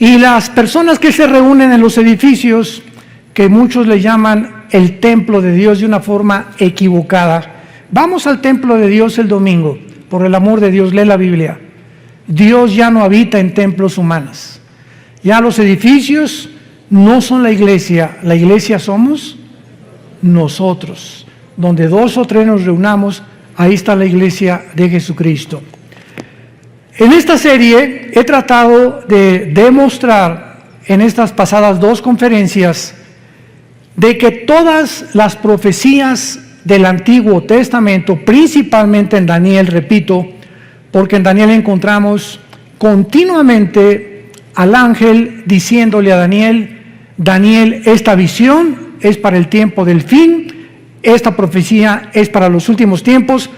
Y las personas que se reúnen en los edificios, que muchos le llaman el templo de Dios de una forma equivocada. Vamos al templo de Dios el domingo, por el amor de Dios, lee la Biblia. Dios ya no habita en templos humanos. Ya los edificios no son la iglesia somos nosotros. Donde 2 o 3 nos reunamos, ahí está la iglesia de Jesucristo. En esta serie he tratado de demostrar en estas pasadas 2 conferencias de que todas las profecías del Antiguo Testamento, principalmente en Daniel, repito, porque en Daniel encontramos continuamente al ángel diciéndole a Daniel, Daniel, esta visión es para el tiempo del fin, esta profecía es para los últimos tiempos,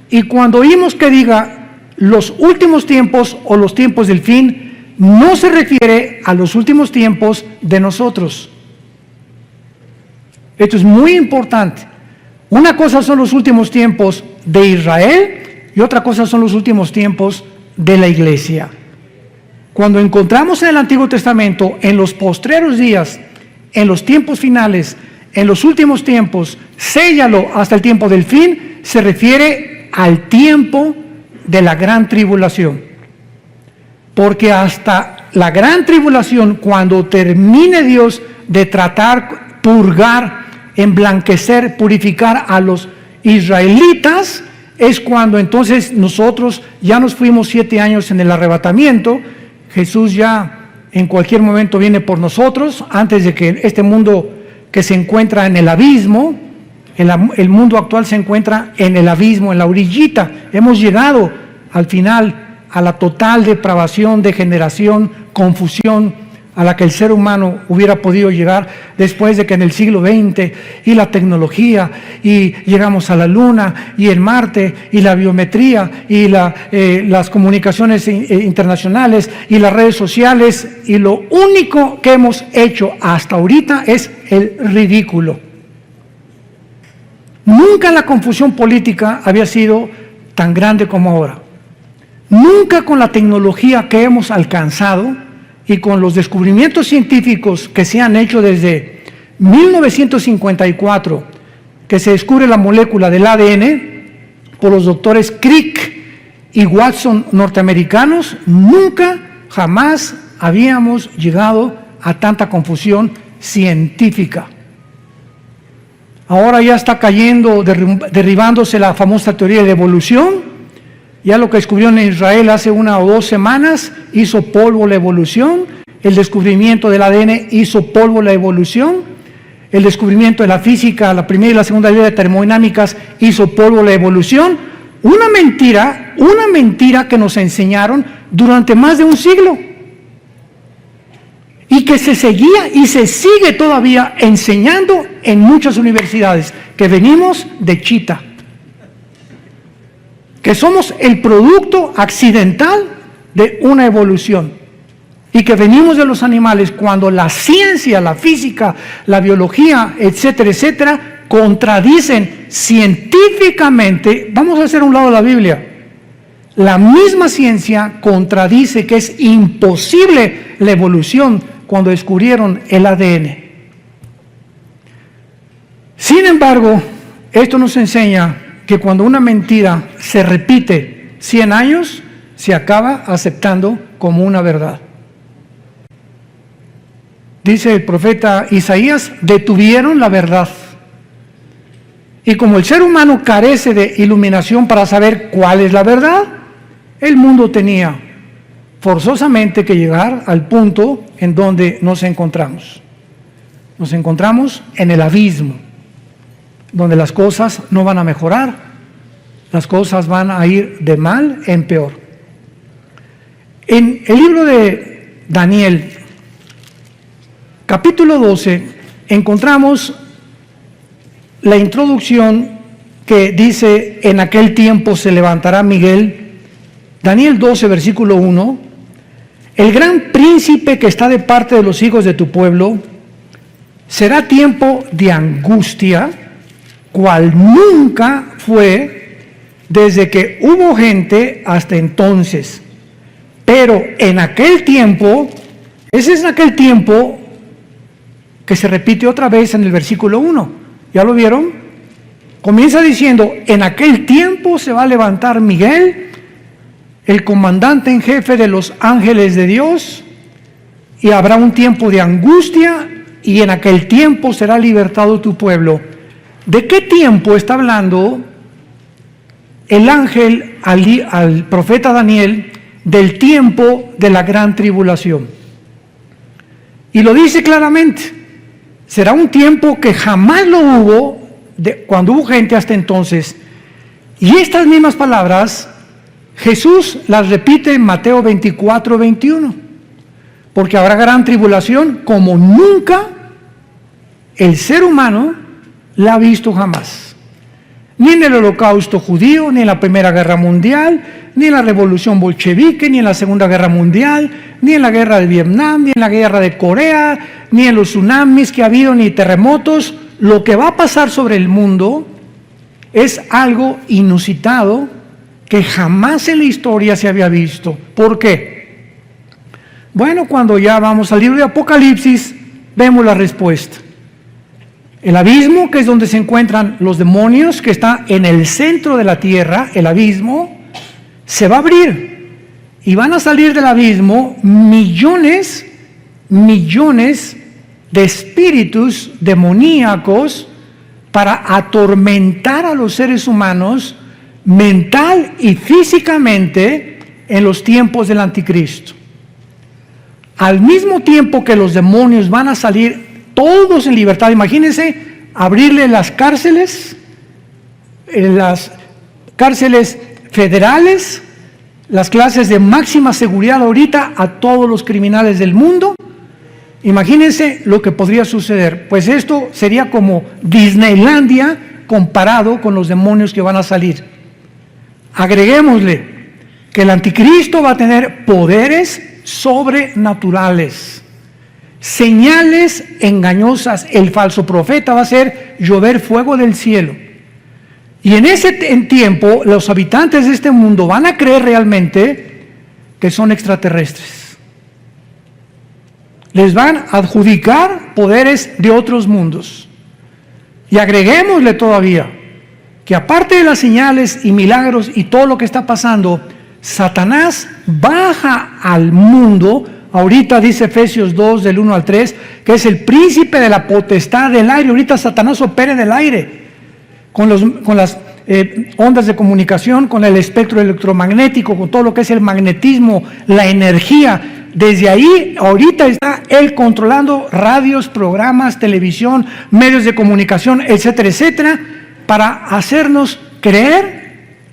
y cuando oímos que diga los últimos tiempos o los tiempos del fin, no se refiere a los últimos tiempos de nosotros. Esto es muy importante. Una cosa son los últimos tiempos de Israel y otra cosa son los últimos tiempos de la iglesia. Cuando encontramos en el Antiguo Testamento, en los postreros días, en los tiempos finales, en los últimos tiempos, séllalo hasta el tiempo del fin, se refiere al tiempo de la gran tribulación. Porque hasta la gran tribulación, cuando termine Dios de tratar, purgar, emblanquecer, purificar a los israelitas, es cuando entonces nosotros ya nos fuimos 7 años en el arrebatamiento. Jesús ya en cualquier momento viene por nosotros, antes de que este mundo que se encuentra en el abismo, el mundo actual se encuentra en el abismo, en la orillita. Hemos llegado al final a la total depravación, degeneración, confusión a la que el ser humano hubiera podido llegar después de que en el siglo XX y la tecnología y llegamos a la Luna y el Marte y la biometría y las comunicaciones internacionales y las redes sociales, y lo único que hemos hecho hasta ahorita es el ridículo. Nunca la confusión política había sido tan grande como ahora. Nunca con la tecnología que hemos alcanzado y con los descubrimientos científicos que se han hecho desde 1954, que se descubre la molécula del ADN por los doctores Crick y Watson norteamericanos, nunca, jamás habíamos llegado a tanta confusión científica. Ahora ya está cayendo, derribándose la famosa teoría de evolución. Ya lo que descubrieron en Israel hace 1 o 2 semanas hizo polvo la evolución. El descubrimiento del ADN hizo polvo la evolución. El descubrimiento de la física, la primera y la segunda ley de termodinámicas, hizo polvo la evolución. Una mentira que nos enseñaron durante más de un siglo. Y que se seguía y se sigue todavía enseñando en muchas universidades, que venimos de Chita, que somos el producto accidental de una evolución y que venimos de los animales, cuando la ciencia, la física, la biología, etcétera, etcétera, contradicen científicamente. Vamos a hacer a un lado la Biblia. La misma ciencia contradice que es imposible la evolución cuando descubrieron el ADN. Sin embargo, esto nos enseña que cuando una mentira se repite 100 años, se acaba aceptando como una verdad. Dice el profeta Isaías, detuvieron la verdad. Y como el ser humano carece de iluminación para saber cuál es la verdad, el mundo tenía forzosamente que llegar al punto en donde nos encontramos. Nos encontramos en el abismo, donde las cosas no van a mejorar, las cosas van a ir de mal en peor. En el libro de Daniel, capítulo 12, encontramos la introducción que dice, en aquel tiempo se levantará Miguel. Daniel 12, versículo 1, el gran príncipe que está de parte de los hijos de tu pueblo, será tiempo de angustia, cual nunca fue desde que hubo gente hasta entonces. Pero en aquel tiempo Ese es aquel tiempo que se repite otra vez en el versículo 1. ¿Ya lo vieron? Comienza diciendo, en aquel tiempo se va a levantar Miguel, el comandante en jefe de los ángeles de Dios, y habrá un tiempo de angustia, y en aquel tiempo será libertado tu pueblo. ¿De qué tiempo está hablando el ángel al profeta Daniel? Del tiempo de la gran tribulación. Y lo dice claramente, será un tiempo que jamás lo hubo, cuando hubo gente hasta entonces. Y estas mismas palabras, Jesús las repite en Mateo 24, 21. Porque habrá gran tribulación como nunca el ser humano la ha visto jamás. Ni en el Holocausto judío, ni en la Primera Guerra Mundial, ni en la Revolución Bolchevique, ni en la Segunda Guerra Mundial, ni en la Guerra de Vietnam, ni en la Guerra de Corea, ni en los tsunamis que ha habido, ni terremotos. Lo que va a pasar sobre el mundo es algo inusitado que jamás en la historia se había visto. ¿Por qué? Bueno, cuando ya vamos al libro de Apocalipsis, vemos la respuesta. El abismo, que es donde se encuentran los demonios, que está en el centro de la tierra, el abismo, se va a abrir. Y van a salir del abismo millones de espíritus demoníacos para atormentar a los seres humanos mental y físicamente en los tiempos del anticristo. Al mismo tiempo que los demonios van a salir todos en libertad, imagínense abrirle las cárceles federales, las clases de máxima seguridad ahorita a todos los criminales del mundo. Imagínense lo que podría suceder. Pues esto sería como Disneylandia comparado con los demonios que van a salir. Agreguémosle que el anticristo va a tener poderes sobrenaturales, señales engañosas. El falso profeta va a hacer llover fuego del cielo. Y en ese tiempo los habitantes de este mundo van a creer realmente que son extraterrestres. Les van a adjudicar poderes de otros mundos. Y agreguémosle todavía que aparte de las señales y milagros y todo lo que está pasando, Satanás baja al mundo. Ahorita dice Efesios 2 del 1 al 3 que es el príncipe de la potestad del aire. Ahorita Satanás opera en el aire con las ondas de comunicación, con el espectro electromagnético, con todo lo que es el magnetismo, la energía. Desde ahí ahorita está él controlando radios, programas, televisión, medios de comunicación, etcétera, etcétera, para hacernos creer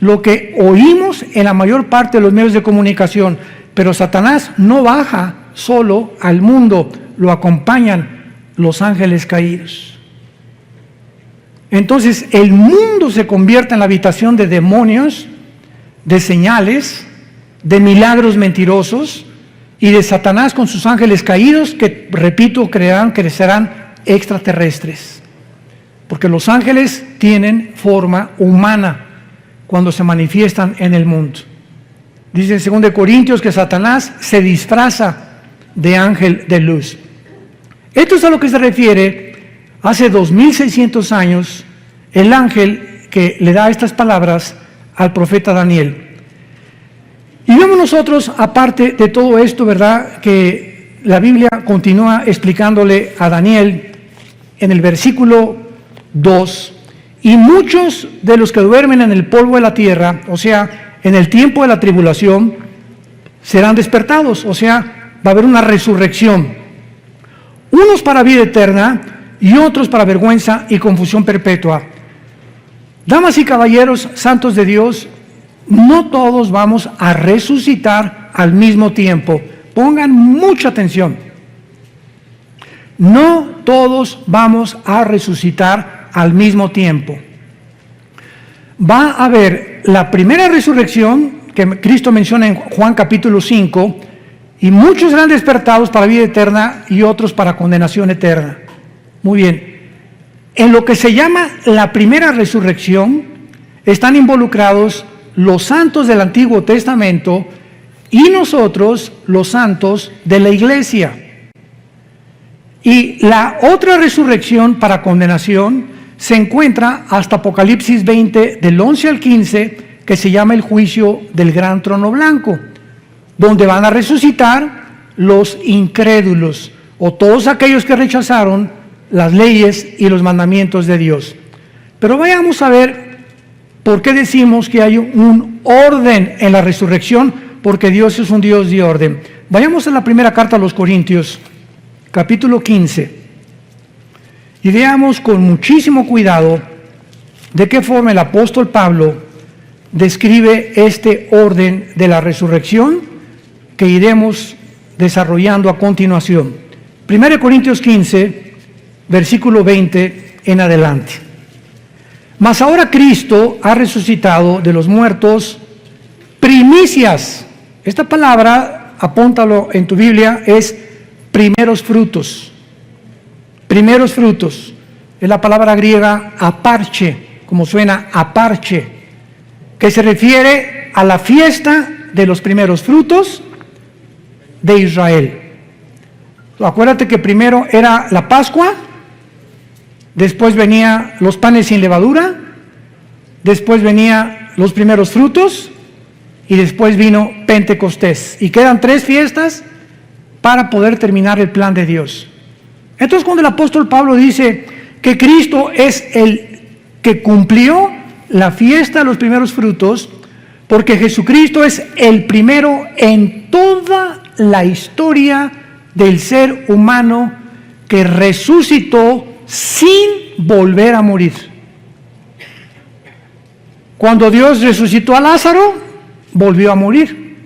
lo que oímos en la mayor parte de los medios de comunicación. Pero Satanás no baja solo al mundo, lo acompañan los ángeles caídos. Entonces el mundo se convierte en la habitación de demonios, de señales, de milagros mentirosos y de Satanás con sus ángeles caídos que, repito, crecerán extraterrestres. Porque los ángeles tienen forma humana cuando se manifiestan en el mundo. Dice en 2 Corintios que Satanás se disfraza de ángel de luz. Esto es a lo que se refiere hace 2600 años el ángel que le da estas palabras al profeta Daniel. Y vemos nosotros, aparte de todo esto, ¿verdad?, que la Biblia continúa explicándole a Daniel en el versículo 2, y muchos de los que duermen en el polvo de la tierra, o sea, en el tiempo de la tribulación, serán despertados, o sea, va a haber una resurrección. Unos para vida eterna y otros para vergüenza y confusión perpetua. Damas y caballeros, santos de Dios, no todos vamos a resucitar al mismo tiempo. Pongan mucha atención. No todos vamos a resucitar al mismo tiempo. Va a haber la primera resurrección que Cristo menciona en Juan capítulo 5, y muchos serán despertados para vida eterna y otros para condenación eterna. Muy bien. En lo que se llama la primera resurrección están involucrados los santos del Antiguo Testamento y nosotros, los santos de la iglesia. Y la otra resurrección para condenación se encuentra hasta Apocalipsis 20, del 11 al 15, que se llama el juicio del gran trono blanco, donde van a resucitar los incrédulos, o todos aquellos que rechazaron las leyes y los mandamientos de Dios. Pero vayamos a ver por qué decimos que hay un orden en la resurrección, porque Dios es un Dios de orden. Vayamos a la primera carta a los Corintios, capítulo 15, y veamos con muchísimo cuidado de qué forma el apóstol Pablo describe este orden de la resurrección que iremos desarrollando a continuación. 1 Corintios 15, versículo 20 en adelante. Mas ahora Cristo ha resucitado de los muertos, primicias. Esta palabra, apúntalo en tu Biblia, es primeros frutos. Primeros frutos. Es la palabra griega aparche, como suena aparche, que se refiere a la fiesta de los primeros frutos de Israel. Acuérdate que primero era la Pascua, después venía los panes sin levadura, después venía los primeros frutos y después vino Pentecostés. Y quedan 3 fiestas para poder terminar el plan de Dios. Entonces, cuando el apóstol Pablo dice que Cristo es el que cumplió la fiesta de los primeros frutos, porque Jesucristo es el primero en toda la historia del ser humano que resucitó sin volver a morir. Cuando Dios resucitó a Lázaro, volvió a morir.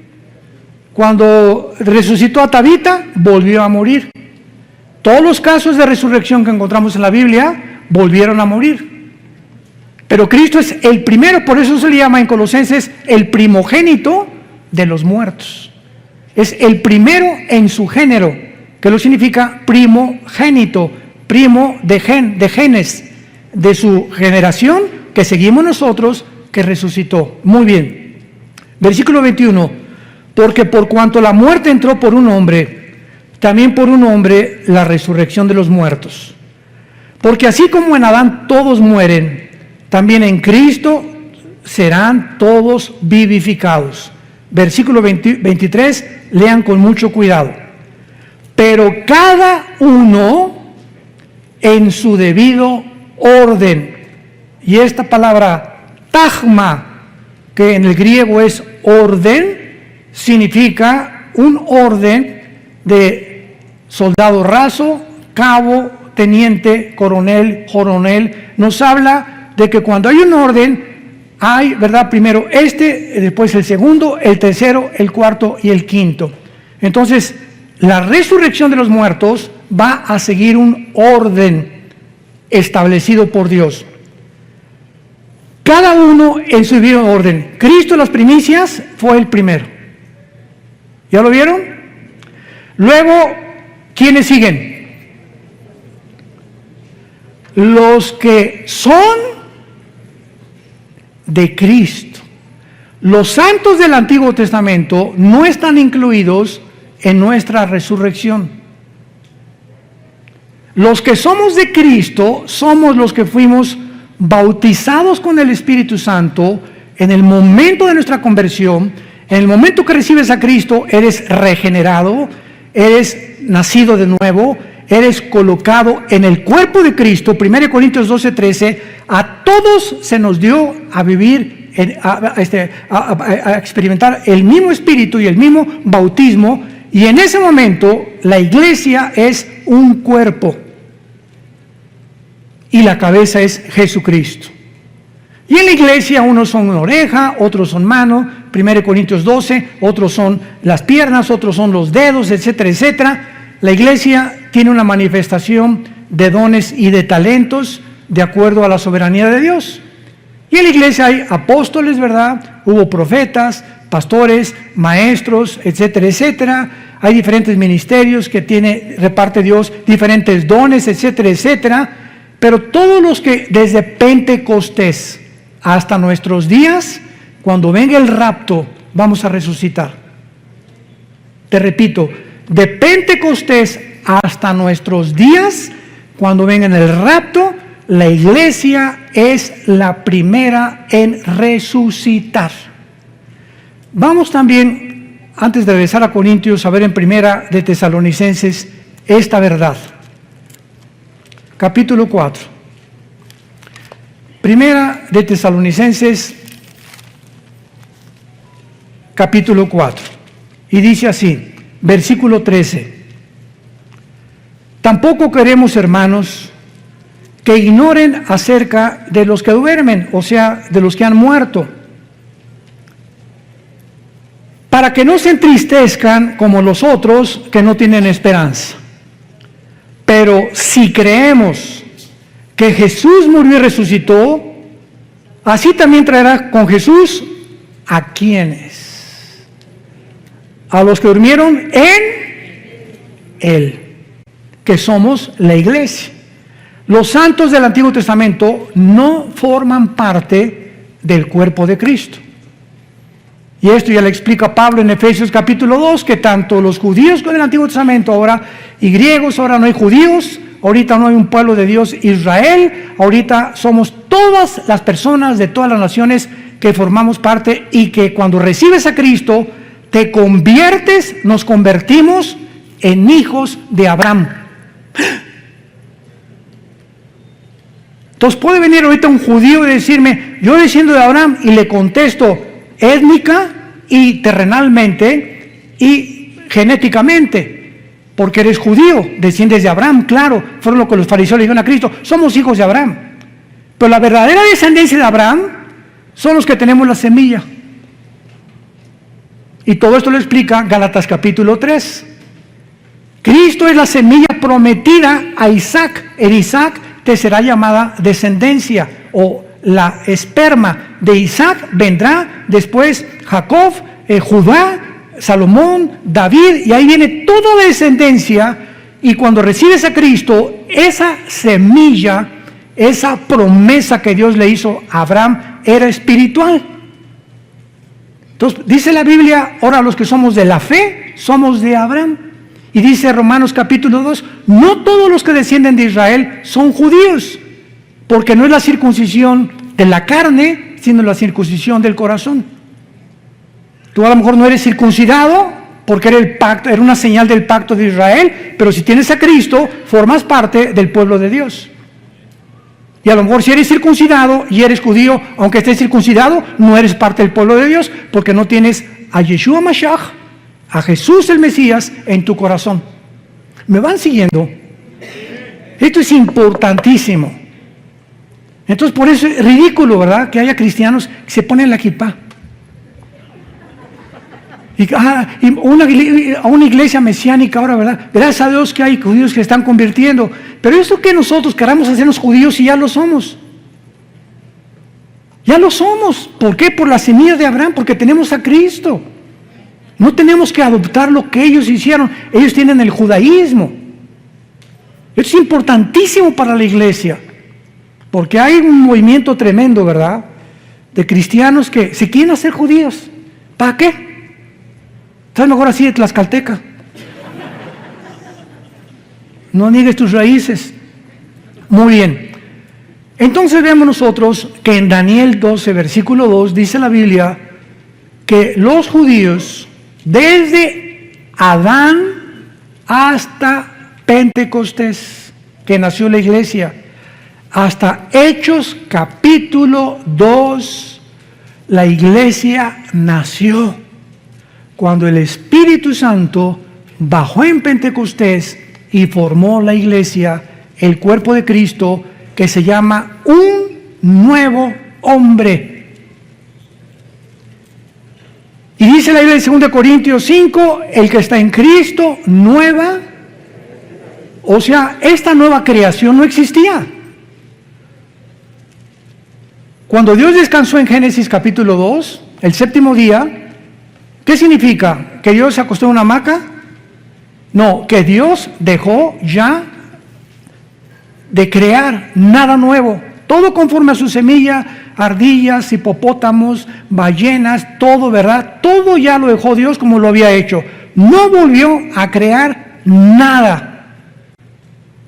Cuando resucitó a Tabita, volvió a morir. Todos los casos de resurrección que encontramos en la Biblia volvieron a morir. Pero Cristo es el primero, por eso se le llama en Colosenses el primogénito de los muertos. Es el primero en su género, que lo significa primogénito, primo de genes, de su generación que seguimos nosotros, que resucitó. Muy bien. Versículo 21. Porque por cuanto la muerte entró por un hombre, también por un hombre la resurrección de los muertos. Porque así como en Adán todos mueren, también en Cristo serán todos vivificados. Versículo 23, lean con mucho cuidado. Pero cada uno en su debido orden. Y esta palabra tagma, que en el griego es orden, significa un orden de soldado raso, cabo, teniente, coronel, nos habla de que cuando hay un orden, hay, ¿verdad? Primero después el segundo, el tercero, el cuarto y el quinto. Entonces, la resurrección de los muertos va a seguir un orden establecido por Dios. Cada uno en su debido orden. Cristo, las primicias, fue el primero. ¿Ya lo vieron? Luego, ¿quiénes siguen? Los que son de Cristo. Los santos del Antiguo Testamento no están incluidos en nuestra resurrección. Los que somos de Cristo somos los que fuimos bautizados con el Espíritu Santo en el momento de nuestra conversión. En el momento que recibes a Cristo, eres regenerado, eres nacido de nuevo, eres colocado en el cuerpo de Cristo. 1 Corintios 12:13, a todos se nos dio a vivir, a experimentar el mismo Espíritu y el mismo bautismo, y en ese momento la iglesia es un cuerpo, y la cabeza es Jesucristo. Y en la iglesia unos son una oreja, otros son mano, 1 Corintios 12, otros son las piernas, otros son los dedos, etcétera, etcétera. La iglesia tiene una manifestación de dones y de talentos de acuerdo a la soberanía de Dios. Y en la iglesia hay apóstoles, ¿verdad? Hubo profetas, pastores, maestros, etcétera, etcétera. Hay diferentes ministerios que reparte Dios, diferentes dones, etcétera, etcétera. Pero todos los que desde Pentecostés hasta nuestros días, cuando venga el rapto, vamos a resucitar. Te repito, de Pentecostés hasta nuestros días, cuando venga el rapto, la iglesia es la primera en resucitar. Vamos también, antes de regresar a Corintios, a ver en Primera de Tesalonicenses esta verdad. Capítulo 4. Primera de Tesalonicenses, capítulo 4. Y dice así, versículo 13. Tampoco queremos, hermanos, que ignoren acerca de los que duermen, o sea, de los que han muerto, para que no se entristezcan como los otros que no tienen esperanza. Pero si creemos que Jesús murió y resucitó, así también traerá con Jesús a quienes, a los que durmieron en Él, que somos la iglesia. Los santos del Antiguo Testamento no forman parte del cuerpo de Cristo. Y esto ya le explica Pablo en Efesios capítulo 2, que tanto los judíos con el Antiguo Testamento ahora, y griegos, ahora no hay judíos, ahorita no hay un pueblo de Dios, Israel, ahorita somos todas las personas de todas las naciones que formamos parte, y que cuando recibes a Cristo, te conviertes, nos convertimos en hijos de Abraham. Entonces puede venir ahorita un judío y decirme, yo desciendo de Abraham, y le contesto, étnica y terrenalmente y genéticamente, porque eres judío, desciendes de Abraham, claro, fueron lo que los fariseos le dijeron a Cristo, somos hijos de Abraham. Pero la verdadera descendencia de Abraham son los que tenemos la semilla. Y todo esto lo explica Gálatas capítulo 3. Cristo es la semilla prometida a Isaac. En Isaac te será llamada descendencia, o la esperma de Isaac vendrá después Jacob, Judá, Salomón, David, y ahí viene toda la descendencia. Y cuando recibes a Cristo, esa semilla, esa promesa que Dios le hizo a Abraham era espiritual. Entonces dice la Biblia, ahora los que somos de la fe, somos de Abraham. Y dice Romanos capítulo 2, no todos los que descienden de Israel son judíos, porque no es la circuncisión de la carne, sino la circuncisión del corazón. Tú a lo mejor no eres circuncidado, porque era el pacto, era una señal del pacto de Israel, pero si tienes a Cristo, formas parte del pueblo de Dios. Y a lo mejor si eres circuncidado y eres judío, aunque estés circuncidado, no eres parte del pueblo de Dios, porque no tienes a Yeshua Mashiach, a Jesús el Mesías, en tu corazón. ¿Me van siguiendo? Esto es importantísimo. Entonces, por eso es ridículo, ¿verdad?, que haya cristianos que se ponen la kipá. Y a una iglesia mesiánica ahora, ¿verdad? Gracias a Dios que hay judíos que se están convirtiendo. Pero eso que nosotros queramos hacernos judíos, y ya lo somos. Ya lo somos. ¿Por qué? Por la semilla de Abraham, porque tenemos a Cristo. No tenemos que adoptar lo que ellos hicieron. Ellos tienen el judaísmo. Esto es importantísimo para la iglesia. Porque hay un movimiento tremendo, ¿verdad?, de cristianos que se quieren hacer judíos. ¿Para qué? Estás mejor así de tlaxcalteca. No niegues tus raíces. Muy bien. Entonces vemos nosotros que en Daniel 12, versículo 2, dice la Biblia que los judíos, desde Adán hasta Pentecostés, que nació la iglesia, hasta Hechos capítulo 2, la iglesia nació cuando el Espíritu Santo bajó en Pentecostés y formó la iglesia, el cuerpo de Cristo, que se llama un nuevo hombre. Y dice la Biblia en 2 Corintios 5, el que está en Cristo, nueva, o sea, esta nueva creación no existía. Cuando Dios descansó en Génesis capítulo 2, el séptimo día, ¿qué significa? ¿Que Dios se acostó en una hamaca? No, que Dios dejó ya de crear nada nuevo, todo conforme a su semilla, ardillas, hipopótamos, ballenas, todo, ¿verdad? Todo ya lo dejó Dios como lo había hecho. no volvió a crear nada.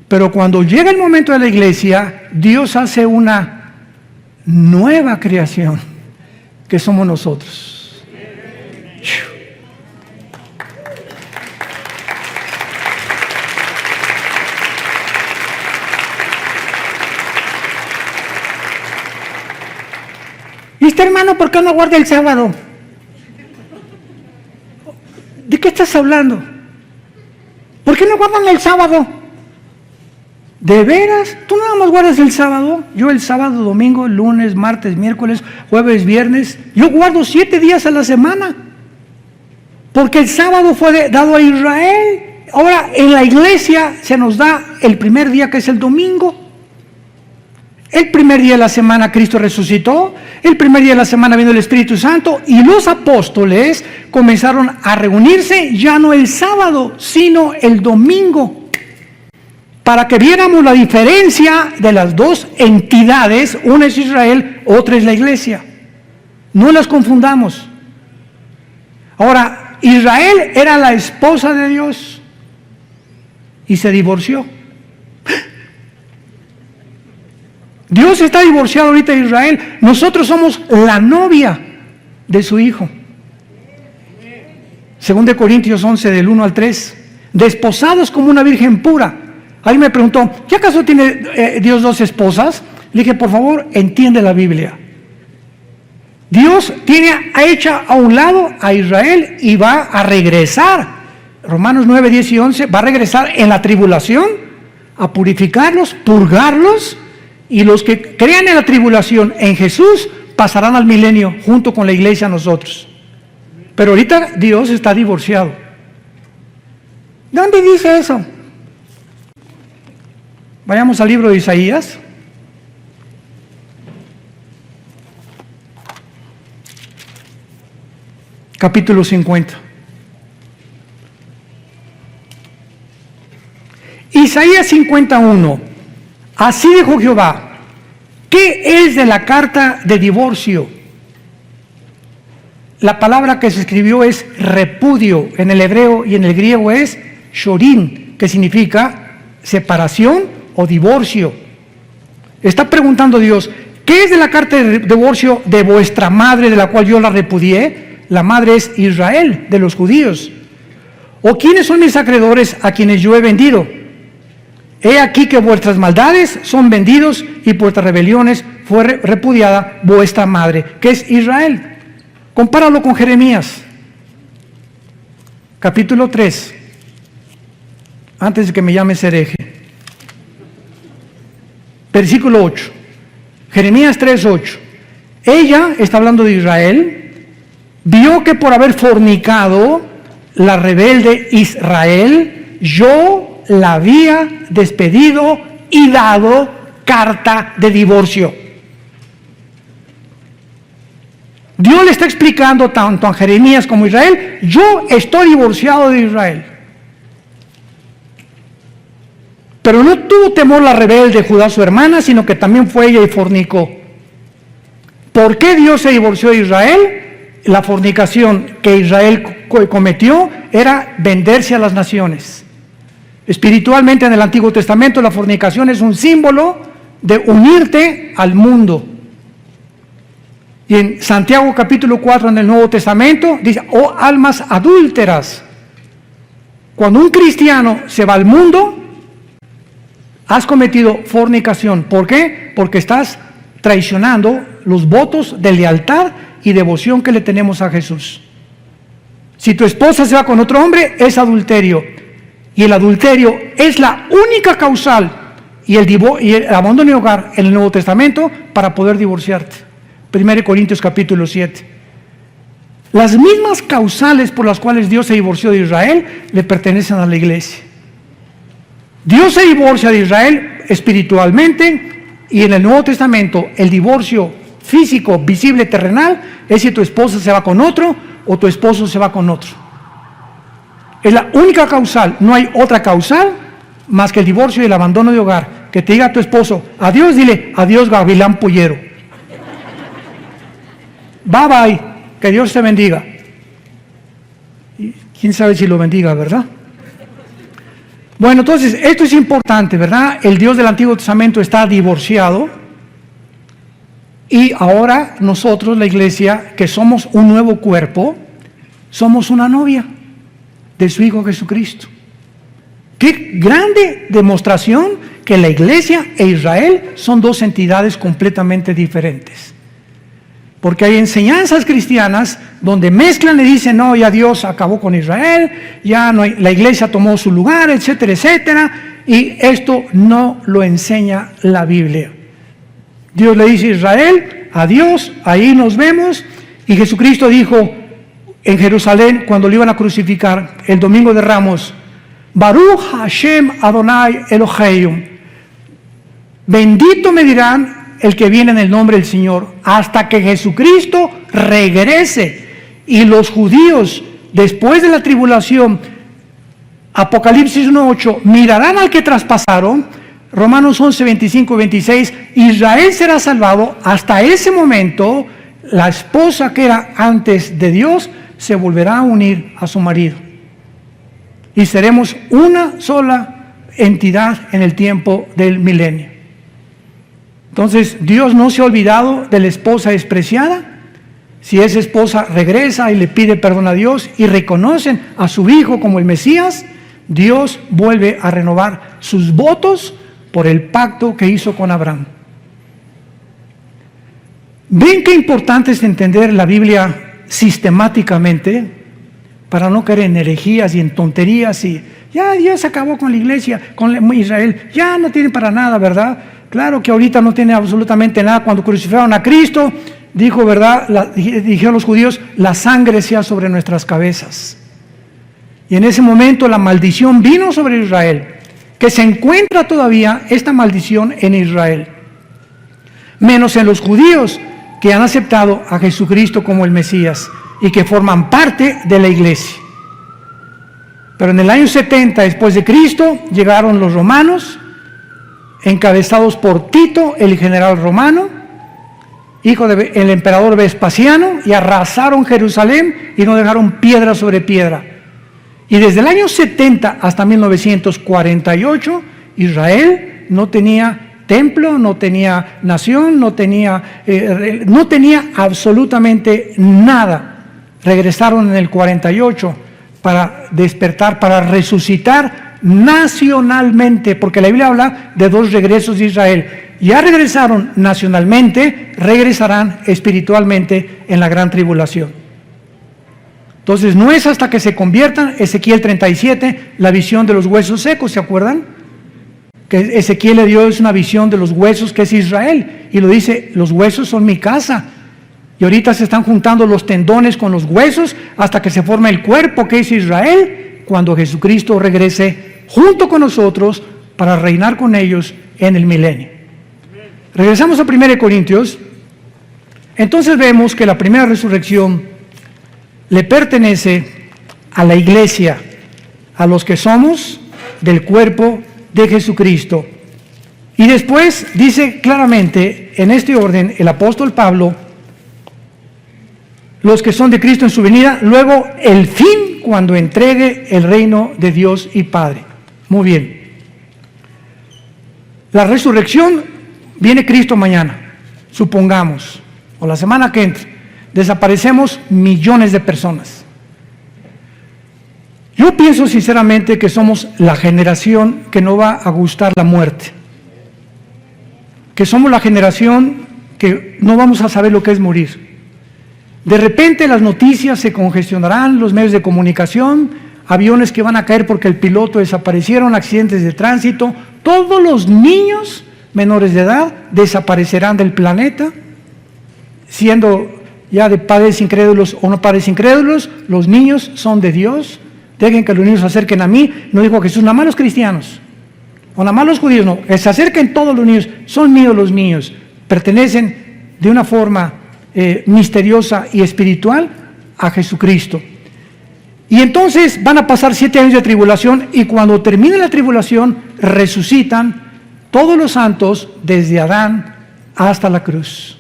Pero cuando llega el momento de la iglesia, Dios hace una nueva creación, que somos nosotros. Y este hermano, ¿por qué no guarda el sábado? ¿De qué estás hablando? ¿Por qué no guardan el sábado? ¿De veras? ¿Tú nada más guardas el sábado? Yo el sábado, domingo, lunes, martes, miércoles, jueves, viernes. Yo guardo 7 días a la semana. Porque el sábado fue dado a Israel. Ahora en la iglesia se nos da el primer día, que es el domingo. El primer día de la semana Cristo resucitó, el primer día de la semana vino el Espíritu Santo y los apóstoles comenzaron a reunirse ya no el sábado, sino el domingo, para que viéramos la diferencia de las dos entidades, una es Israel, otra es la iglesia. No las confundamos. Ahora, Israel era la esposa de Dios y se divorció. Dios está divorciado ahorita de Israel. Nosotros somos la novia de su Hijo. 2 Corintios 11, del 1 al 3. Desposados como una virgen pura. Alguien me preguntó, ¿qué acaso tiene Dios 2 esposas? Le dije, por favor, entiende la Biblia. Dios ha hecho a un lado a Israel y va a regresar. Romanos 9, 10 y 11. Va a regresar en la tribulación a purificarlos, purgarlos. Y los que crean en la tribulación en Jesús pasarán al milenio junto con la iglesia nosotros. Pero ahorita Dios está divorciado. ¿Dónde dice eso? Vayamos al libro de Isaías. Capítulo 50. Isaías 51. Así dijo Jehová, ¿qué es de la carta de divorcio? La palabra que se escribió es repudio, en el hebreo y en el griego es shorin, que significa separación o divorcio. Está preguntando Dios, ¿qué es de la carta de divorcio de vuestra madre, de la cual yo la repudié? La madre es Israel, de los judíos. ¿O quiénes son mis acreedores a quienes yo he vendido? He aquí que vuestras maldades son vendidos y por vuestras rebeliones fue repudiada vuestra madre, que es Israel. Compáralo con Jeremías, capítulo 3, antes de que me llames hereje. Versículo 8. Jeremías 3, 8. Ella, está hablando de Israel, vio que por haber fornicado la rebelde Israel, yo la había despedido y dado carta de divorcio. Dios le está explicando tanto a Jeremías como a Israel, yo estoy divorciado de Israel. Pero no tuvo temor la rebelde Judá, su hermana, sino que también fue ella y fornicó. ¿Por qué Dios se divorció de Israel? La fornicación que Israel cometió era venderse a las naciones. Espiritualmente en el Antiguo Testamento la fornicación es un símbolo de unirte al mundo. Y en Santiago capítulo 4 en el Nuevo Testamento dice, oh almas adúlteras, cuando un cristiano se va al mundo, has cometido fornicación. ¿Por qué? Porque estás traicionando los votos de lealtad y devoción que le tenemos a Jesús. Si tu esposa se va con otro hombre, es adulterio. Y el adulterio es la única causal y el abandono de hogar en el Nuevo Testamento para poder divorciarte. 1 Corintios capítulo 7. Las mismas causales por las cuales Dios se divorció de Israel le pertenecen a la iglesia. Dios se divorcia de Israel espiritualmente y en el Nuevo Testamento el divorcio físico, visible, terrenal es si tu esposa se va con otro o tu esposo se va con otro. Es la única causal, no hay otra causal más que el divorcio y el abandono de hogar. Que te diga a tu esposo, adiós, dile, adiós gavilán pollero. Bye bye, que Dios te bendiga. Quién sabe si lo bendiga, ¿verdad? Bueno, entonces, esto es importante, ¿verdad? El Dios del Antiguo Testamento está divorciado y ahora nosotros, la iglesia, que somos un nuevo cuerpo, somos una novia de su Hijo Jesucristo. Qué grande demostración que la iglesia e Israel son dos entidades completamente diferentes. Porque hay enseñanzas cristianas donde mezclan y dicen, no, ya Dios acabó con Israel, ya no hay, la iglesia tomó su lugar, etcétera, etcétera. Y esto no lo enseña la Biblia. Dios le dice a Israel, adiós, ahí nos vemos. Y Jesucristo dijo en Jerusalén, cuando lo iban a crucificar, el domingo de Ramos, Baruch Hashem Adonai Eloheinu, bendito me dirán el que viene en el nombre del Señor, hasta que Jesucristo regrese. Y los judíos, después de la tribulación, Apocalipsis 1:8, mirarán al que traspasaron. Romanos 11, 25 y 26, Israel será salvado. Hasta ese momento, la esposa que era antes de Dios se volverá a unir a su marido. Y seremos una sola entidad en el tiempo del milenio. Entonces, Dios no se ha olvidado de la esposa despreciada. Si esa esposa regresa y le pide perdón a Dios y reconocen a su hijo como el Mesías, Dios vuelve a renovar sus votos por el pacto que hizo con Abraham. ¿Ven qué importante es entender la Biblia sistemáticamente para no caer en herejías y en tonterías y ya Dios acabó con la iglesia, con Israel, ya no tiene para nada, ¿verdad? Claro que ahorita no tiene absolutamente nada. Cuando crucificaron a Cristo, dijo, ¿verdad? Dijeron los judíos, la sangre sea sobre nuestras cabezas. Y en ese momento la maldición vino sobre Israel, que se encuentra todavía esta maldición en Israel, menos en los judíos que han aceptado a Jesucristo como el Mesías y que forman parte de la iglesia. Pero en el año 70 después de Cristo llegaron los romanos, encabezados por Tito, el general romano, hijo del emperador Vespasiano, y arrasaron Jerusalén y no dejaron piedra sobre piedra. Y desde el año 70 hasta 1948, Israel no tenía templo, no tenía nación, no tenía absolutamente nada. Regresaron en el 48 para despertar, para resucitar nacionalmente, porque la Biblia habla de dos regresos de Israel. Ya regresaron nacionalmente, regresarán espiritualmente en la gran tribulación. Entonces no es hasta que se conviertan, Ezequiel 37, la visión de los huesos secos, ¿se acuerdan? Que Ezequiel le dio una visión de los huesos que es Israel, y lo dice, los huesos son mi casa. Y ahorita se están juntando los tendones con los huesos hasta que se forma el cuerpo que es Israel, cuando Jesucristo regrese junto con nosotros para reinar con ellos en el milenio. Regresamos a 1 Corintios. Entonces vemos que la primera resurrección le pertenece a la iglesia, a los que somos del cuerpo de Jesucristo. Y después dice claramente, en este orden, el apóstol Pablo, los que son de Cristo en su venida, luego el fin cuando entregue el reino de Dios y Padre. Muy bien. La resurrección, viene Cristo mañana, supongamos, o la semana que entra, desaparecemos millones de personas. Yo pienso sinceramente que somos la generación que no va a gustar la muerte, que somos la generación que no vamos a saber lo que es morir. De repente las noticias se congestionarán, los medios de comunicación, aviones que van a caer porque el piloto desaparecieron, accidentes de tránsito, todos los niños menores de edad desaparecerán del planeta, siendo ya de padres incrédulos o no padres incrédulos. Los niños son de Dios, dejen que los niños se acerquen a mí. No dijo Jesús, nada más los cristianos, o nada más los judíos, no, que se acerquen todos los niños, son míos los niños, pertenecen de una forma misteriosa y espiritual a Jesucristo. Y entonces van a pasar 7 años de tribulación, y cuando termine la tribulación resucitan todos los santos desde Adán hasta la cruz.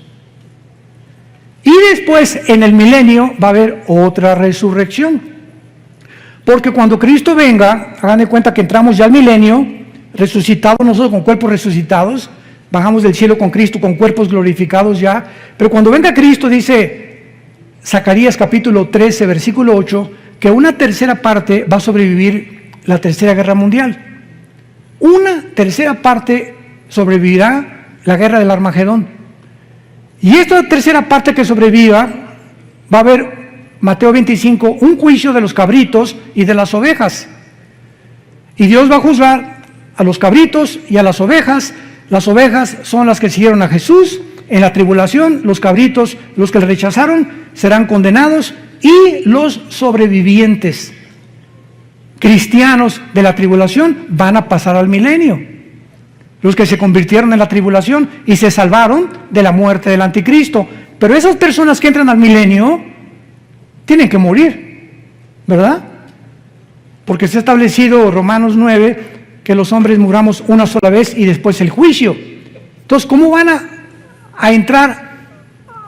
Y después en el milenio va a haber otra resurrección. Porque cuando Cristo venga, hagan de cuenta que entramos ya al milenio, resucitados nosotros con cuerpos resucitados, bajamos del cielo con Cristo con cuerpos glorificados ya, pero cuando venga Cristo, dice Zacarías capítulo 13, versículo 8, que una tercera parte va a sobrevivir la tercera guerra mundial. Una tercera parte sobrevivirá la guerra del Armagedón. Y esta tercera parte que sobreviva, va a haber, Mateo 25, un juicio de los cabritos y de las ovejas. Y Dios va a juzgar a los cabritos y a las ovejas. Las ovejas son las que siguieron a Jesús en la tribulación, los cabritos, los que le rechazaron, serán condenados, y los sobrevivientes cristianos de la tribulación van a pasar al milenio. Los que se convirtieron en la tribulación y se salvaron de la muerte del anticristo. Pero esas personas que entran al milenio tienen que morir, ¿verdad? Porque se ha establecido Romanos 9 que los hombres muramos una sola vez y después el juicio. Entonces, ¿cómo van a entrar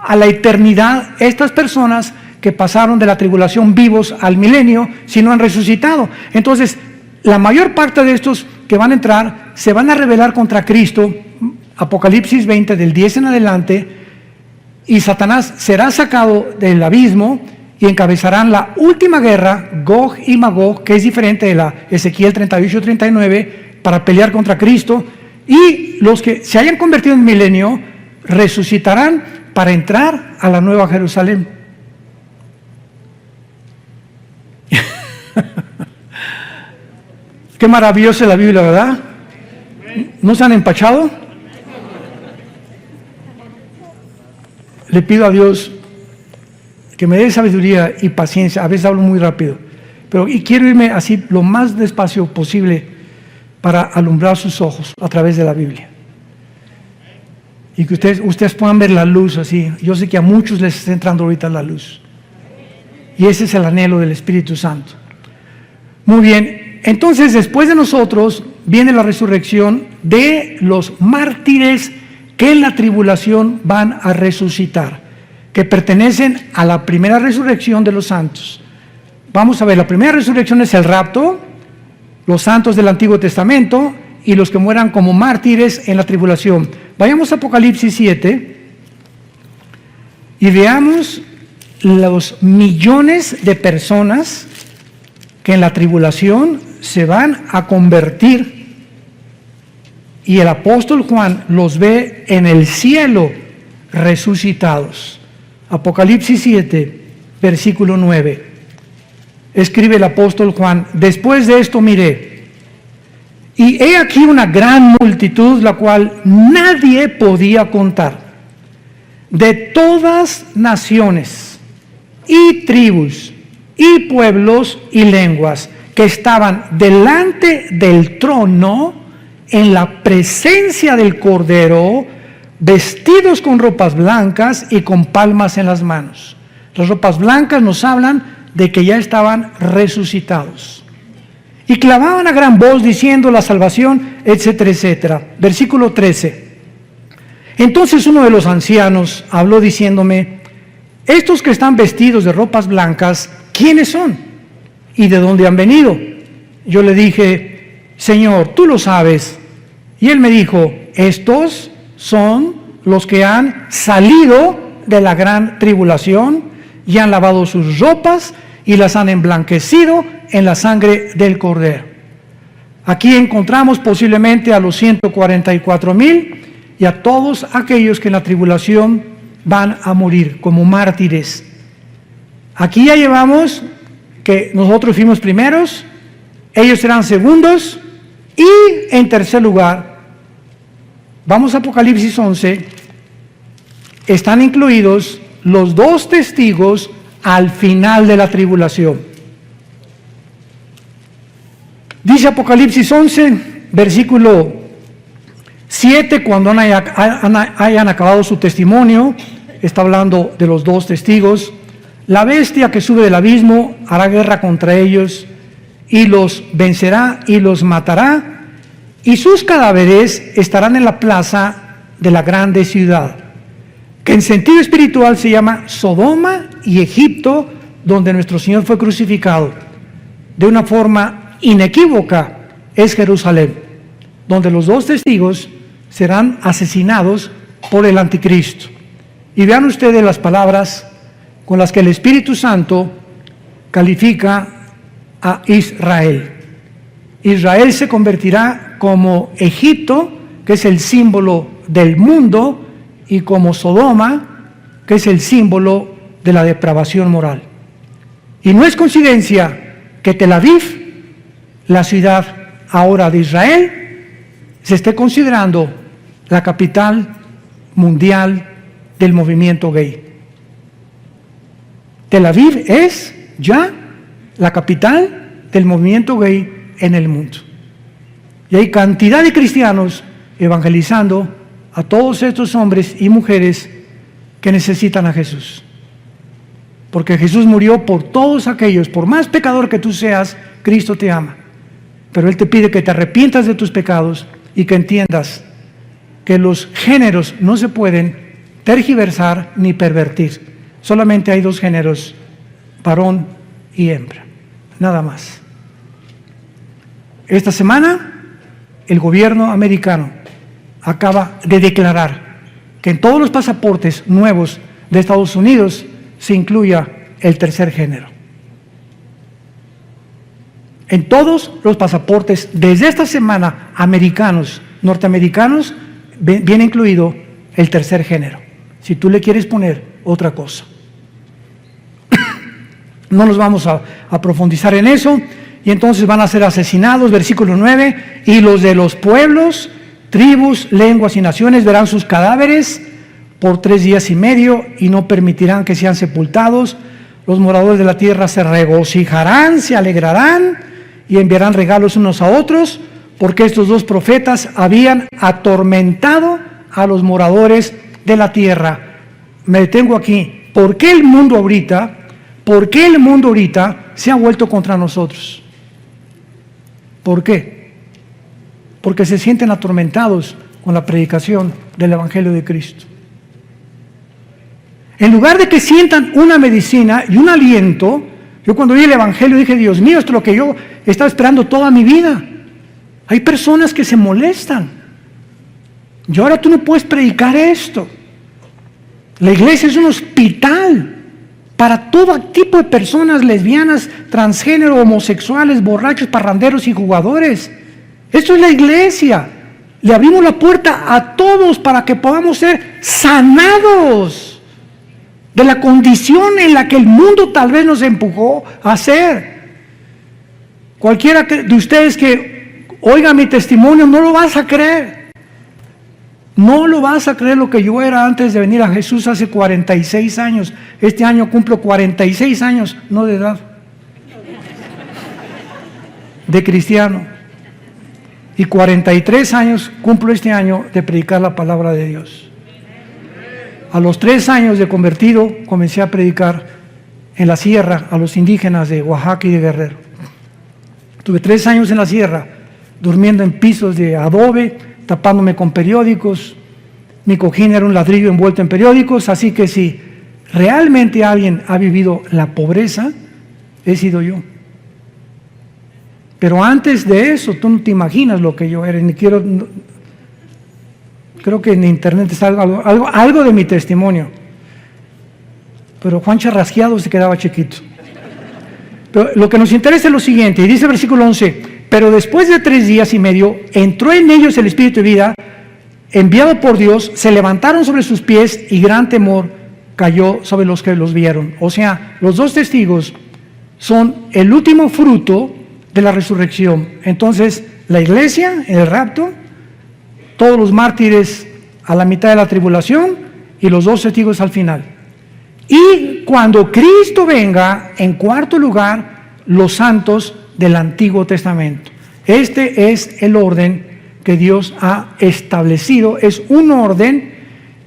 a la eternidad estas personas que pasaron de la tribulación vivos al milenio si no han resucitado? Entonces, la mayor parte de estos que van a entrar se van a rebelar contra Cristo, Apocalipsis 20 del 10 en adelante, y Satanás será sacado del abismo y encabezarán la última guerra, Gog y Magog, que es diferente de la Ezequiel 38-39, para pelear contra Cristo, y los que se hayan convertido en milenio resucitarán para entrar a la nueva Jerusalén. Qué maravillosa es la Biblia, ¿verdad? ¿No se han empachado? Le pido a Dios que me dé sabiduría y paciencia. A veces hablo muy rápido, pero quiero irme así lo más despacio posible para alumbrar sus ojos a través de la Biblia. Y que ustedes puedan ver la luz así. Yo sé que a muchos les está entrando ahorita la luz. Y ese es el anhelo del Espíritu Santo. Muy bien. Entonces, después de nosotros viene la resurrección de los mártires que en la tribulación van a resucitar, que pertenecen a la primera resurrección de los santos. Vamos a ver, la primera resurrección es el rapto, los santos del Antiguo Testamento y los que mueran como mártires en la tribulación. Vayamos a Apocalipsis 7 y veamos los millones de personas que en la tribulación se van a convertir, y el apóstol Juan los ve en el cielo resucitados. Apocalipsis 7, versículo 9. Escribe el apóstol Juan: después de esto miré, y he aquí una gran multitud, la cual nadie podía contar, de todas naciones y tribus y pueblos y lenguas, que estaban delante del trono en la presencia del Cordero, vestidos con ropas blancas y con palmas en las manos. Las ropas blancas nos hablan de que ya estaban resucitados. Y clamaban a gran voz diciendo: la salvación, etcétera, etcétera. Versículo 13. Entonces uno de los ancianos habló diciéndome: estos que están vestidos de ropas blancas, ¿quiénes son? ¿Y de dónde han venido? Yo le dije: Señor, tú lo sabes. Y él me dijo: estos son los que han salido de la gran tribulación y han lavado sus ropas y las han emblanquecido en la sangre del Cordero. Aquí encontramos posiblemente a los 144,000 y a todos aquellos que en la tribulación van a morir como mártires. Aquí ya llevamos que nosotros fuimos primeros, ellos serán segundos, y en tercer lugar, vamos a Apocalipsis 11, están incluidos los 2 testigos al final de la tribulación. Dice Apocalipsis 11, versículo 7, cuando hayan acabado su testimonio, está hablando de los 2 testigos. La bestia que sube del abismo hará guerra contra ellos y los vencerá y los matará, y sus cadáveres estarán en la plaza de la grande ciudad, que en sentido espiritual se llama Sodoma y Egipto, donde nuestro Señor fue crucificado. de una forma inequívoca es Jerusalén, donde los 2 testigos serán asesinados por el anticristo. Y vean ustedes las palabras con las que el Espíritu Santo califica a Israel. Israel se convertirá como Egipto, que es el símbolo del mundo, y como Sodoma, que es el símbolo de la depravación moral. Y no es coincidencia que Tel Aviv, la ciudad ahora de Israel, se esté considerando la capital mundial del movimiento gay. Tel Aviv es ya la capital del movimiento gay en el mundo. Y hay cantidad de cristianos evangelizando a todos estos hombres y mujeres que necesitan a Jesús. Porque Jesús murió por todos aquellos, por más pecador que tú seas, Cristo te ama. Pero Él te pide que te arrepientas de tus pecados y que entiendas que los géneros no se pueden tergiversar ni pervertir. Solamente hay 2 géneros, varón y hembra, nada más. Esta semana, el gobierno americano acaba de declarar que en todos los pasaportes nuevos de Estados Unidos se incluya el tercer género. En todos los pasaportes, desde esta semana, americanos, norteamericanos, viene incluido el tercer género, si tú le quieres poner otra cosa. No nos vamos a profundizar en eso, y entonces van a ser asesinados, versículo 9, y los de los pueblos, tribus, lenguas y naciones verán sus cadáveres por 3 días y medio, y no permitirán que sean sepultados. Los moradores de la tierra se regocijarán, se alegrarán, y enviarán regalos unos a otros, porque estos 2 profetas habían atormentado a los moradores de la tierra. Me detengo aquí. ¿Por qué el mundo ahorita se ha vuelto contra nosotros? ¿Por qué? Porque se sienten atormentados con la predicación del Evangelio de Cristo. En lugar de que sientan una medicina y un aliento, yo cuando vi el Evangelio dije, Dios mío, esto es lo que yo estaba esperando toda mi vida. Hay personas que se molestan. Y ahora tú no puedes predicar esto. La iglesia es un hospital para todo tipo de personas, lesbianas, transgénero, homosexuales, borrachos, parranderos y jugadores. Esto es la iglesia. Le abrimos la puerta a todos para que podamos ser sanados de la condición en la que el mundo tal vez nos empujó a ser. Cualquiera de ustedes que oiga mi testimonio no lo vas a creer. No lo vas a creer lo que yo era antes de venir a Jesús hace 46 años. Este año cumplo 46 años, no de edad, de cristiano. Y 43 años cumplo este año de predicar la palabra de Dios. A los 3 años de convertido comencé a predicar en la sierra a los indígenas de Oaxaca y de Guerrero. Tuve 3 años en la sierra, durmiendo en pisos de adobe, tapándome con periódicos. Mi cojín era un ladrillo envuelto en periódicos, así que si realmente alguien ha vivido la pobreza, he sido yo. Pero antes de eso, tú no te imaginas lo que yo era, ni quiero... Creo que en internet está algo de mi testimonio. Pero Juan Charrasqueado se quedaba chiquito. Pero lo que nos interesa es lo siguiente, y dice el versículo 11, pero después de 3 días y medio, entró en ellos el Espíritu de vida, enviado por Dios, se levantaron sobre sus pies y gran temor cayó sobre los que los vieron. O sea, los 2 testigos son el último fruto de la resurrección. Entonces, la iglesia en el rapto, todos los mártires a la mitad de la tribulación y los 2 testigos al final. Y cuando Cristo venga, en cuarto lugar, los santos del Antiguo Testamento. Este es el orden que Dios ha establecido, es un orden,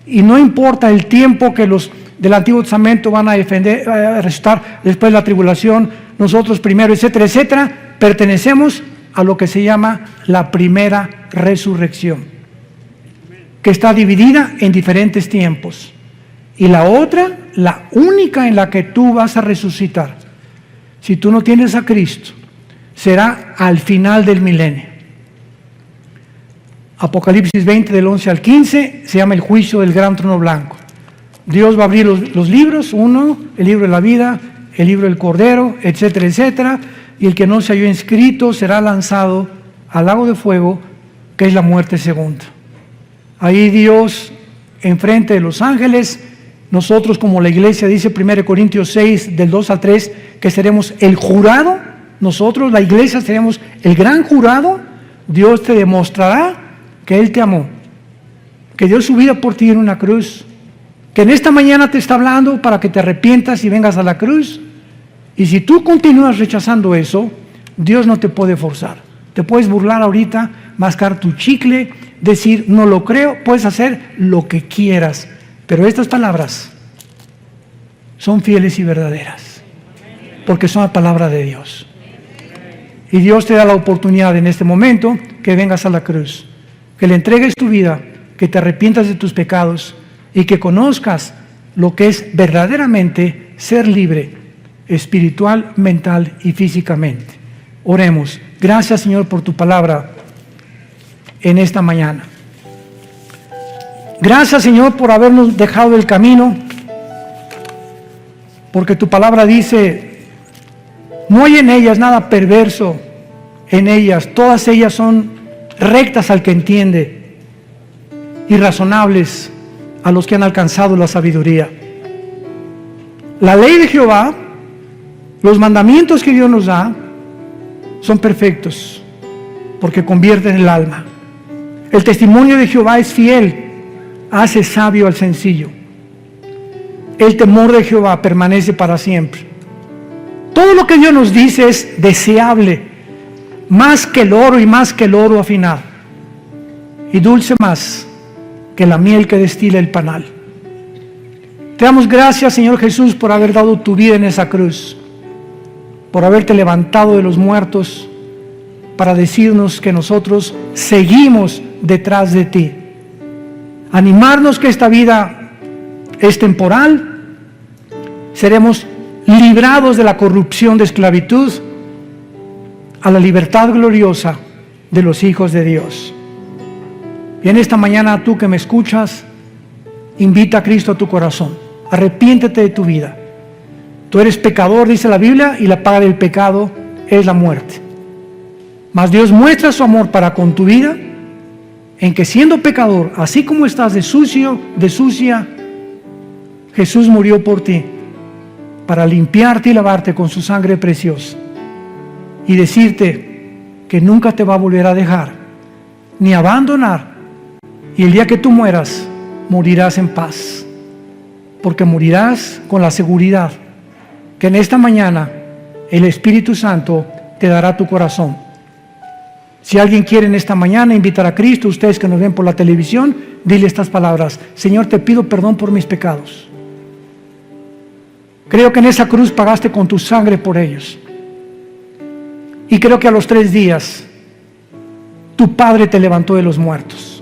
y no importa el tiempo que los del Antiguo Testamento van a resucitar después de la tribulación, nosotros primero, etcétera, etcétera, pertenecemos a lo que se llama la primera resurrección, que está dividida en diferentes tiempos. Y la otra, la única en la que tú vas a resucitar, si tú no tienes a Cristo, será al final del milenio. Apocalipsis 20 del 11 al 15 se llama el juicio del gran trono blanco. Dios va a abrir los libros, uno, el libro de la vida, el libro del Cordero, etcétera, etcétera, y el que no se halló inscrito será lanzado al lago de fuego, que es la muerte segunda. Ahí Dios, enfrente de los ángeles, nosotros como la iglesia, dice 1 Corintios 6, del 2 al 3, que seremos el jurado, nosotros, la iglesia, seremos el gran jurado. Dios te demostrará que Él te amó, que dio su vida por ti en una cruz, que en esta mañana te está hablando para que te arrepientas y vengas a la cruz. Y si tú continúas rechazando eso, Dios no te puede forzar. Te puedes burlar ahorita, mascar tu chicle, decir no lo creo, puedes hacer lo que quieras, pero estas palabras son fieles y verdaderas, porque son la palabra de Dios. Y Dios te da la oportunidad en este momento que vengas a la cruz, que le entregues tu vida, que te arrepientas de tus pecados y que conozcas lo que es verdaderamente ser libre, espiritual, mental y físicamente. Oremos. Gracias, Señor, por tu palabra en esta mañana. Gracias, Señor, por habernos dejado el camino, porque tu palabra dice, no hay en ellas nada perverso, en ellas, todas ellas son rectas al que entiende y razonables a los que han alcanzado la sabiduría. La ley de Jehová, los mandamientos que Dios nos da, son perfectos, porque convierten el alma. El testimonio de Jehová es fiel, hace sabio al sencillo. El temor de Jehová permanece para siempre. Todo lo que Dios nos dice es deseable, más que el oro y más que el oro afinado, y dulce más que la miel que destila el panal. Te damos gracias, Señor Jesús, por haber dado tu vida en esa cruz, por haberte levantado de los muertos para decirnos que nosotros seguimos detrás de ti. Animarnos que esta vida es temporal, seremos librados de la corrupción de esclavitud a la libertad gloriosa de los hijos de Dios. Y en esta mañana, tú que me escuchas, invita a Cristo a tu corazón. Arrepiéntete de tu vida. Tú eres pecador, dice la Biblia, y la paga del pecado es la muerte. Mas Dios muestra su amor para con tu vida, en que siendo pecador, así como estás de sucio, de sucia, Jesús murió por ti, para limpiarte y lavarte con su sangre preciosa, y decirte que nunca te va a volver a dejar, ni abandonar, y el día que tú mueras, morirás en paz, porque morirás con la seguridad que en esta mañana el Espíritu Santo te dará tu corazón. Si alguien quiere en esta mañana invitar a Cristo, ustedes que nos ven por la televisión, dile estas palabras: Señor, te pido perdón por mis pecados. Creo que en esa cruz pagaste con tu sangre por ellos. Y creo que a los 3 días tu Padre te levantó de los muertos.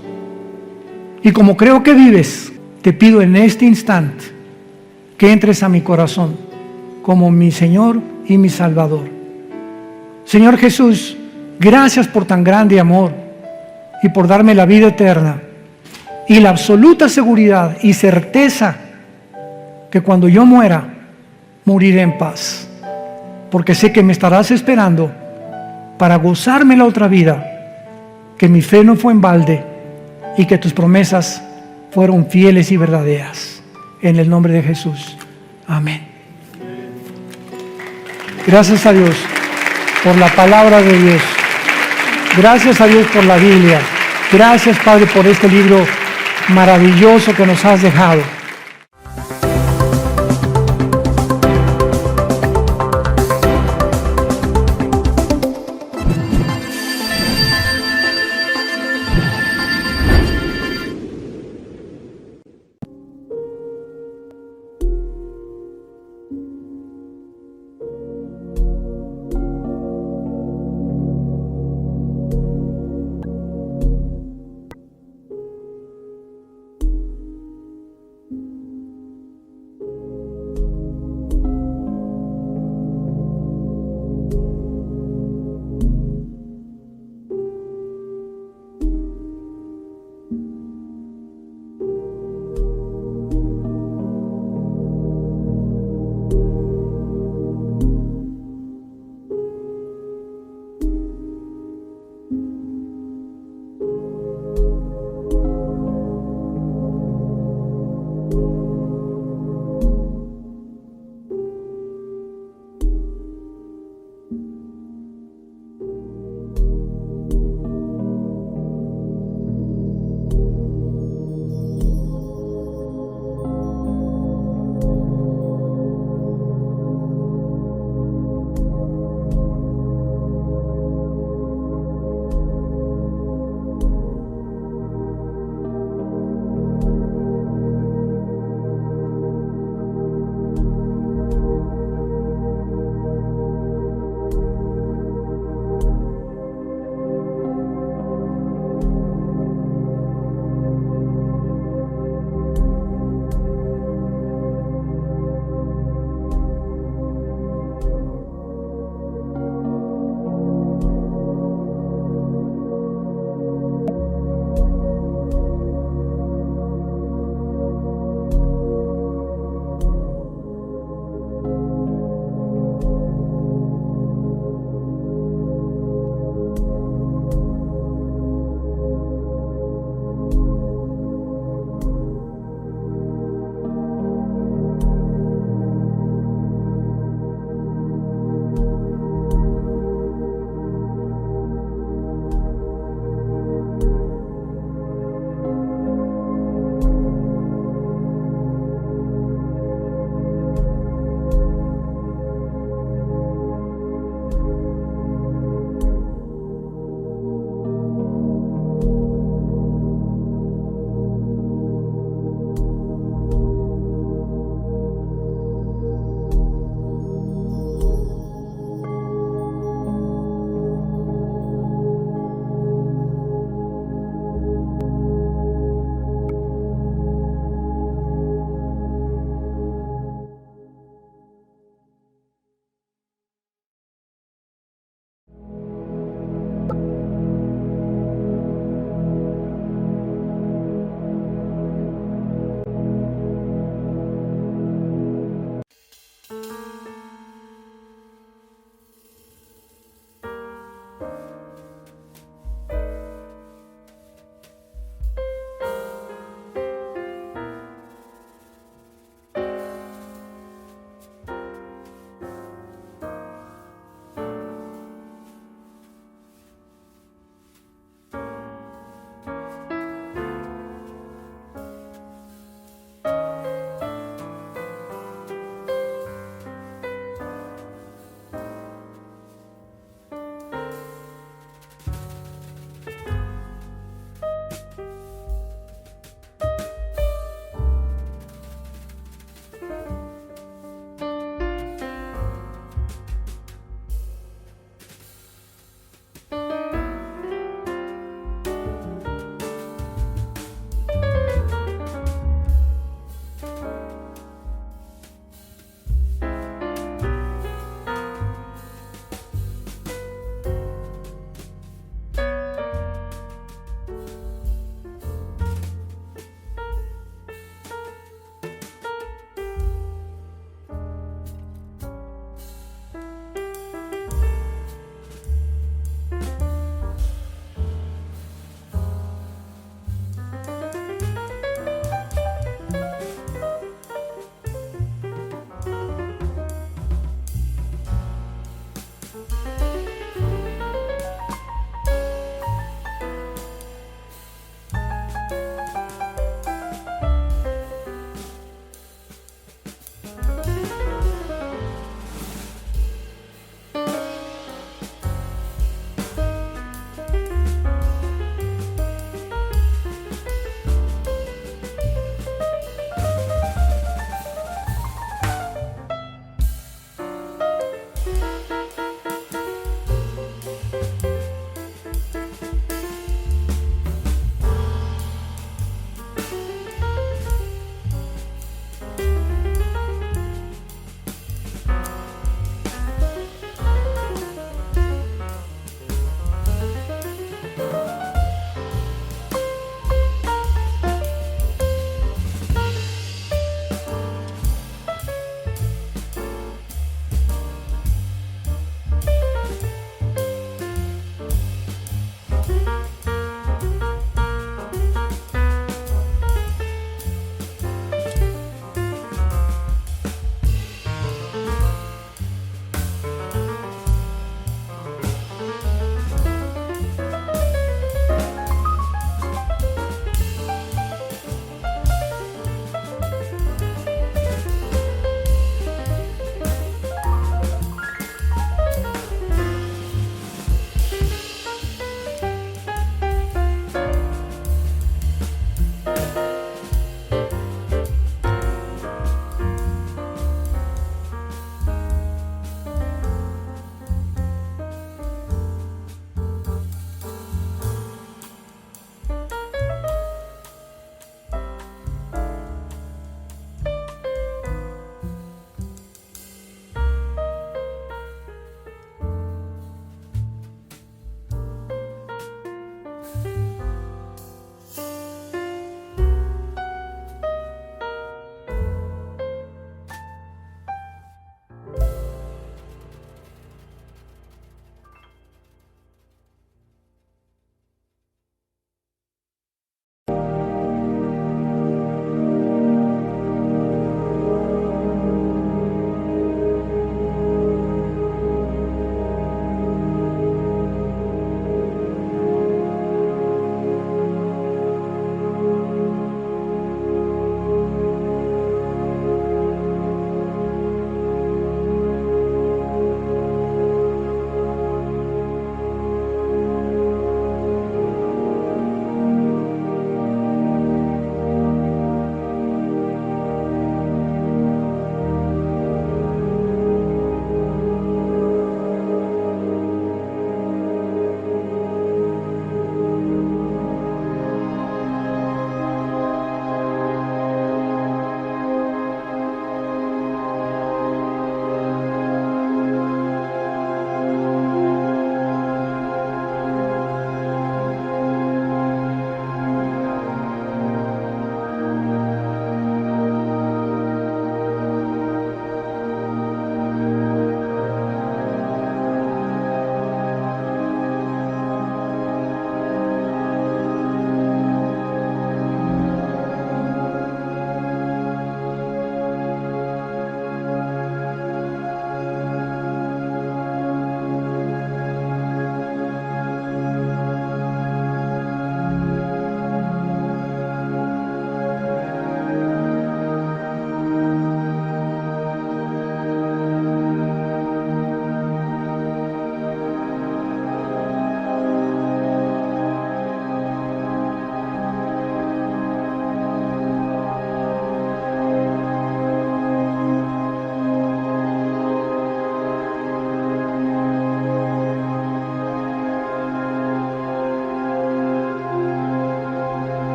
Y como creo que vives, te pido en este instante que entres a mi corazón como mi Señor y mi Salvador. Señor Jesús, gracias por tan grande amor y por darme la vida eterna y la absoluta seguridad y certeza que cuando yo muera, moriré en paz, porque sé que me estarás esperando para gozarme la otra vida, que mi fe no fue en balde y que tus promesas fueron fieles y verdaderas. En el nombre de Jesús. Amén. Gracias a Dios por la palabra de Dios. Gracias a Dios por la Biblia. Gracias, Padre, por este libro maravilloso que nos has dejado.